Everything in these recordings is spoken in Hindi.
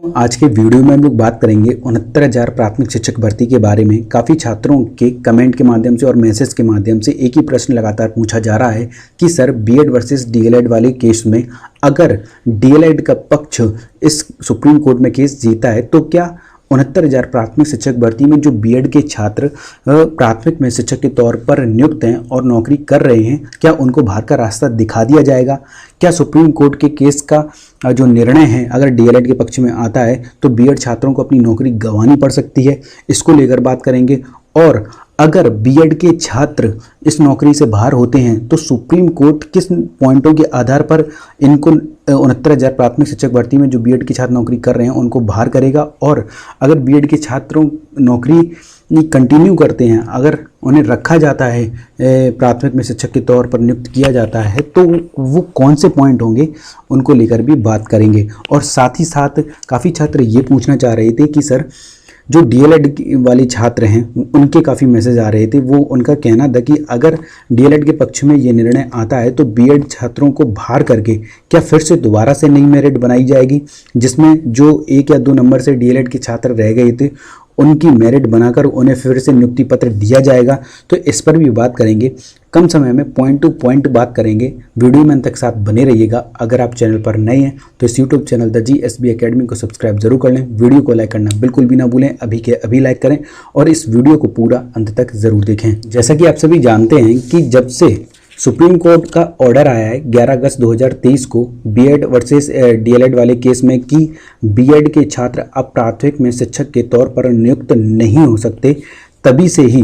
आज के वीडियो में हम लोग बात करेंगे 69,000 प्राथमिक शिक्षक भर्ती के बारे में। काफ़ी छात्रों के कमेंट के माध्यम से और मैसेज के माध्यम से एक ही प्रश्न लगातार पूछा जा रहा है कि सर बीएड वर्सेस डीएलएड वाले केस में अगर डीएलएड का पक्ष इस सुप्रीम कोर्ट में केस जीता है तो क्या 69,000 प्राथमिक शिक्षक भर्ती में जो बीएड के छात्र प्राथमिक में शिक्षक के तौर पर नियुक्त हैं और नौकरी कर रहे हैं, क्या उनको बाहर का रास्ता दिखा दिया जाएगा? क्या सुप्रीम कोर्ट के केस का जो निर्णय है अगर डीएलएड के पक्ष में आता है तो बीएड छात्रों को अपनी नौकरी गंवानी पड़ सकती है? इसको लेकर बात करेंगे। और अगर बीएड के छात्र इस नौकरी से बाहर होते हैं तो सुप्रीम कोर्ट किस पॉइंटों के आधार पर इनको 69,000 प्राथमिक शिक्षक भर्ती में जो बीएड के छात्र नौकरी कर रहे हैं उनको बाहर करेगा? और अगर बीएड के छात्रों नौकरी कंटिन्यू करते हैं, अगर उन्हें रखा जाता है प्राथमिक में शिक्षक के तौर पर नियुक्त किया जाता है तो वो कौन से पॉइंट होंगे, उनको लेकर भी बात करेंगे। और साथ ही साथ काफ़ी छात्र ये पूछना चाह रहे थे कि सर जो डीएलएड वाले छात्र हैं उनके काफ़ी मैसेज आ रहे थे, वो उनका कहना था कि अगर डीएलएड के पक्ष में ये निर्णय आता है तो बीएड छात्रों को बाहर करके क्या फिर से दोबारा से नई मेरिट बनाई जाएगी, जिसमें जो 1 या 2 नंबर से डीएलएड के छात्र रह गए थे उनकी मेरिट बनाकर उन्हें फिर से नियुक्ति पत्र दिया जाएगा? तो इस पर भी बात करेंगे। कम समय में पॉइंट टू पॉइंट बात करेंगे। वीडियो में अंत तक साथ बने रहिएगा। अगर आप चैनल पर नए हैं तो इस YouTube channel the GSB academy को सब्सक्राइब जरूर कर लें। वीडियो को लाइक करना बिल्कुल भी ना भूलें, अभी के अभी लाइक करें और इस वीडियो को पूरा अंत तक जरूर देखें। जैसा कि आप सभी जानते हैं कि जब से सुप्रीम कोर्ट का ऑर्डर आया है 11 अगस्त 2023 को बीएड वर्सेस डीएलएड वाले केस में कि बीएड के छात्र अब प्राथमिक में शिक्षक के तौर पर नियुक्त नहीं हो सकते, तभी से ही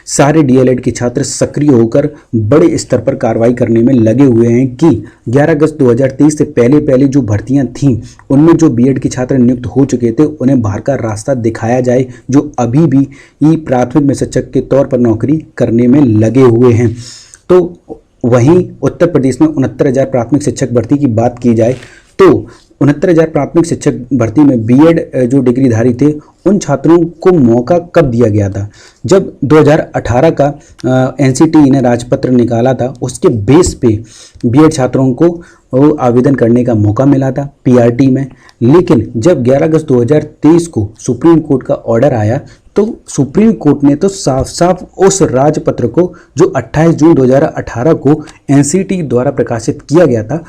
सारे डीएलएड के छात्र सक्रिय होकर बड़े स्तर पर कार्रवाई करने में लगे हुए हैं कि 11 अगस्त 2023 से पहले जो भर्तियां थीं उनमें जो बीएड के छात्र नियुक्त हो चुके थे उन्हें बाहर का रास्ता दिखाया जाए, जो अभी भी प्राथमिक में शिक्षक के तौर पर नौकरी करने में लगे हुए हैं। तो वहीं उत्तर प्रदेश में 69,000 प्राथमिक शिक्षक भर्ती की बात की जाए तो 69,000 प्राथमिक शिक्षक भर्ती में बीएड जो डिग्रीधारी थे उन छात्रों को मौका कब दिया गया था? जब 2018 का एनसीटी ने राजपत्र निकाला था, उसके बेस पे बीएड छात्रों को आवेदन करने का मौका मिला था पीआरटी में। लेकिन जब 11 अगस्त 2023 को सुप्रीम कोर्ट का ऑर्डर आया तो सुप्रीम कोर्ट ने तो साफ साफ उस राजपत्र को जो 28 जून 2018 को एनसीटी द्वारा प्रकाशित किया गया था,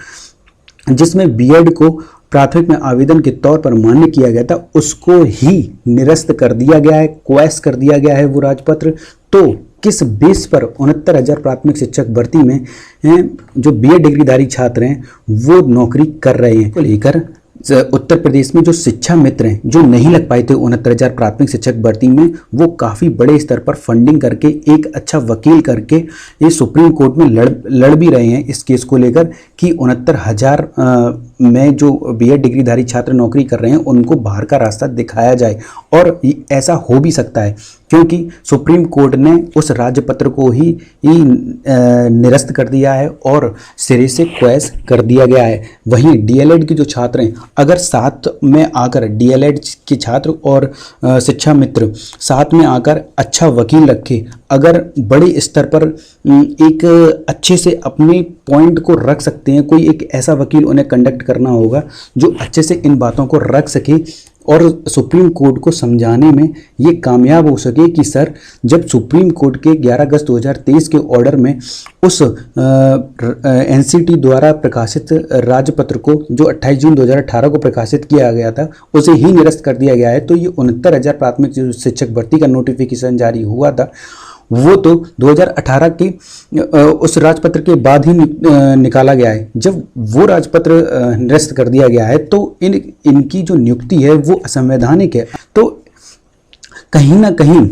जिसमें बीएड को प्राथमिक में आवेदन के तौर पर मान्य किया गया था, उसको ही निरस्त कर दिया गया है, क्वैश कर दिया गया है वो राजपत्र। तो किस बेस पर 69,000 प्राथमिक शिक्षक भर्ती में जो बीएड डिग्रीधारी छात्र हैं वो नौकरी कर रहे हैं को लेकर उत्तर प्रदेश में जो शिक्षा मित्र हैं जो नहीं लग पाए थे 69,000 प्राथमिक शिक्षक भर्ती में, वो काफ़ी बड़े स्तर पर फंडिंग करके एक अच्छा वकील करके ये सुप्रीम कोर्ट में लड़ भी रहे हैं इस केस को लेकर कि 69,000 में जो बीएड डिग्रीधारी छात्र नौकरी कर रहे हैं उनको बाहर का रास्ता दिखाया जाए। और ऐसा हो भी सकता है क्योंकि सुप्रीम कोर्ट ने उस राज्यपत्र को ही निरस्त कर दिया है और सिरे से क्वैश कर दिया गया है। वहीं डीएलएड के जो छात्र हैं अगर साथ में आकर डीएलएड के छात्र और शिक्षा मित्र साथ में आकर अच्छा वकील रखे, अगर बड़े स्तर पर एक अच्छे से अपने पॉइंट को रख सकते हैं, कोई एक ऐसा वकील उन्हें कंडक्ट करना होगा जो अच्छे से इन बातों को रख सके और सुप्रीम कोर्ट को समझाने में ये कामयाब हो सके कि सर जब सुप्रीम कोर्ट के 11 अगस्त 2023 के ऑर्डर में उस एनसीटी द्वारा प्रकाशित राजपत्र को जो 28 जून 2018 को प्रकाशित किया गया था उसे ही निरस्त कर दिया गया है, तो ये 69,000 प्राथमिक शिक्षक भर्ती का नोटिफिकेशन जारी हुआ था वो तो 2018 के उस राजपत्र के बाद ही निकाला गया है। जब वो राजपत्र निरस्त कर दिया गया है तो इनकी जो नियुक्ति है वो असंवैधानिक है। तो कहीं ना कहीं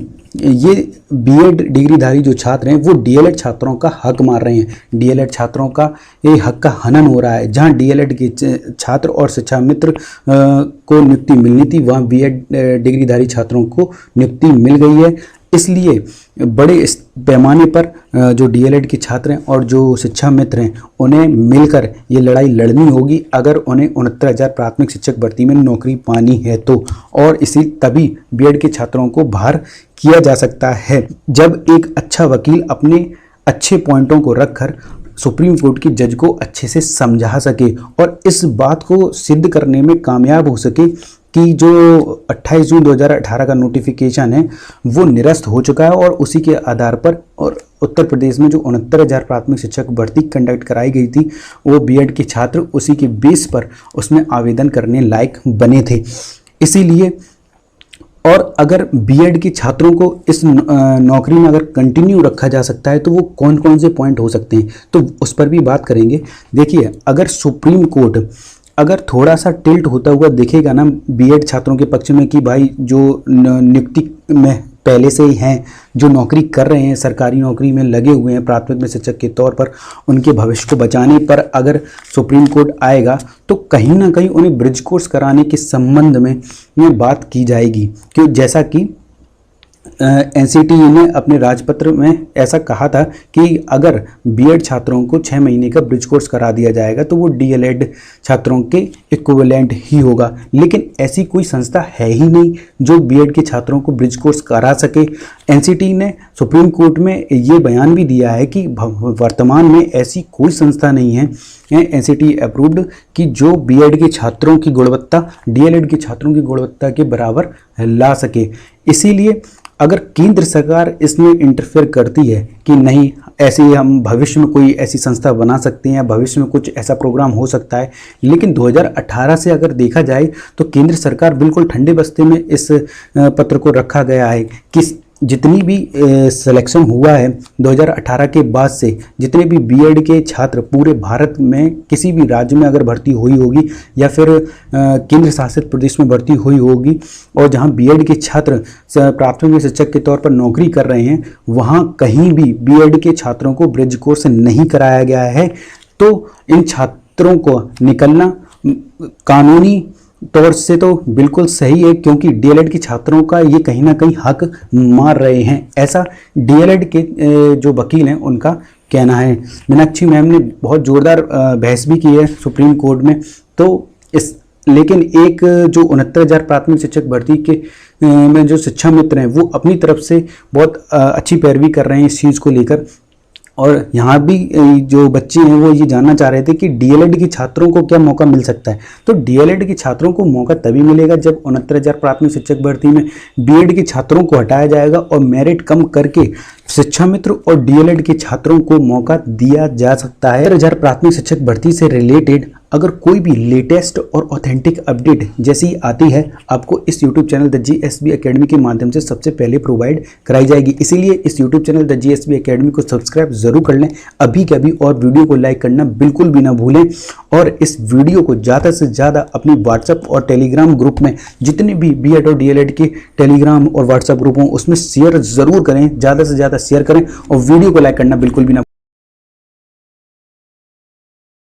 ये बीएड डिग्रीधारी जो छात्र हैं वो डीएलएड छात्रों का हक मार रहे हैं, डीएलएड छात्रों का ये हक का हनन हो रहा है। जहां डीएलएड के छात्र और शिक्षा मित्र को नियुक्ति मिलनी थी वहां बीएड डिग्रीधारी छात्रों को नियुक्ति मिल गई है। इसलिए बड़े पैमाने पर जो डीएलएड के छात्र हैं और जो शिक्षा मित्र हैं उन्हें मिलकर ये लड़ाई लड़नी होगी अगर उन्हें 69,000 प्राथमिक शिक्षक भर्ती में नौकरी पानी है तो। और इसी तभी बीएड के छात्रों को बाहर किया जा सकता है जब एक अच्छा वकील अपने अच्छे पॉइंटों को रखकर सुप्रीम कोर्ट की जज को अच्छे से समझा सके और इस बात को सिद्ध करने में कामयाब हो सके कि जो 28 जून 2018 का नोटिफिकेशन है वो निरस्त हो चुका है और उसी के आधार पर और उत्तर प्रदेश में जो 69,000 प्राथमिक शिक्षक भर्ती कंडक्ट कराई गई थी वो बीएड के छात्र उसी के बेस पर उसमें आवेदन करने लायक बने थे। इसीलिए और अगर बीएड के छात्रों को इस नौकरी में अगर कंटिन्यू रखा जा सकता है तो वो कौन कौन से पॉइंट हो सकते हैं, तो उस पर भी बात करेंगे। देखिए, अगर सुप्रीम कोर्ट अगर थोड़ा सा टिल्ट होता हुआ दिखेगा ना बीएड छात्रों के पक्ष में कि भाई जो नियुक्ति में पहले से ही हैं, जो नौकरी कर रहे हैं, सरकारी नौकरी में लगे हुए हैं प्राथमिक में शिक्षक के तौर पर, उनके भविष्य को बचाने पर अगर सुप्रीम कोर्ट आएगा तो कहीं ना कहीं उन्हें ब्रिज कोर्स कराने के संबंध में बात की जाएगी। क्यों, जैसा कि एनसीटीई ने अपने राजपत्र में ऐसा कहा था कि अगर बीएड छात्रों को 6 महीने का ब्रिज कोर्स करा दिया जाएगा तो वो डीएलएड छात्रों के इक्विवेलेंट ही होगा। लेकिन ऐसी कोई संस्था है ही नहीं जो बीएड के छात्रों को ब्रिज कोर्स करा सके। एनसीटीई ने सुप्रीम कोर्ट में ये बयान भी दिया है कि वर्तमान में ऐसी कोई संस्था नहीं है एनसीटीई अप्रूव्ड कि जो बीएड के छात्रों की गुणवत्ता डीएलएड के छात्रों की गुणवत्ता के बराबर ला सके। इसीलिए अगर केंद्र सरकार इसमें इंटरफेयर करती है कि नहीं, ऐसे हम भविष्य में कोई ऐसी संस्था बना सकते हैं या भविष्य में कुछ ऐसा प्रोग्राम हो सकता है, लेकिन 2018 से अगर देखा जाए तो केंद्र सरकार बिल्कुल ठंडे बस्ते में इस पत्र को रखा गया है कि जितनी भी सिलेक्शन हुआ है 2018 के बाद से, जितने भी बीएड के छात्र पूरे भारत में किसी भी राज्य में अगर भर्ती हुई होगी या फिर केंद्र शासित प्रदेश में भर्ती हुई होगी और जहां बीएड के छात्र प्राथमिक शिक्षक के तौर पर नौकरी कर रहे हैं, वहां कहीं भी बीएड के छात्रों को ब्रिज कोर्स नहीं कराया गया है। तो इन छात्रों को निकलना कानूनी तौर से तो बिल्कुल सही है, क्योंकि डीएलएड के छात्रों का ये कहीं ना कहीं हक मार रहे हैं, ऐसा डीएलएड के जो वकील हैं उनका कहना है। मीनाक्षी मैम ने बहुत जोरदार बहस भी की है सुप्रीम कोर्ट में। तो इस लेकिन एक जो 69,000 प्राथमिक शिक्षक भर्ती के में जो शिक्षा मित्र हैं वो अपनी तरफ से बहुत अच्छी पैरवी कर रहे हैं इस चीज़ को लेकर। और यहाँ भी जो बच्चे हैं वो ये जानना चाह रहे थे कि डीएलएड के छात्रों को क्या मौका मिल सकता है। तो डीएलएड के छात्रों को मौका तभी मिलेगा जब 69,000 प्राथमिक शिक्षक भर्ती में बीएड के छात्रों को हटाया जाएगा और मेरिट कम करके शिक्षा मित्र और डीएलएड के छात्रों को मौका दिया जा सकता है। 69,000 प्राथमिक शिक्षक भर्ती से रिलेटेड अगर कोई भी लेटेस्ट और ऑथेंटिक अपडेट जैसी आती है आपको इस YouTube channel the GSB academy के माध्यम से सबसे पहले प्रोवाइड कराई जाएगी। इसीलिए इस YouTube channel the GSB academy को सब्सक्राइब जरूर कर लें अभी के अभी, और वीडियो को लाइक करना बिल्कुल भी ना भूलें। और इस वीडियो को ज़्यादा से ज़्यादा अपनी व्हाट्सएप और टेलीग्राम ग्रुप में, जितने भी बीएड और डीएलएड के टेलीग्राम और व्हाट्सएप ग्रुप हों उसमें शेयर ज़रूर करें, ज़्यादा से ज़्यादा शेयर करें और वीडियो को लाइक करना बिल्कुल भी ना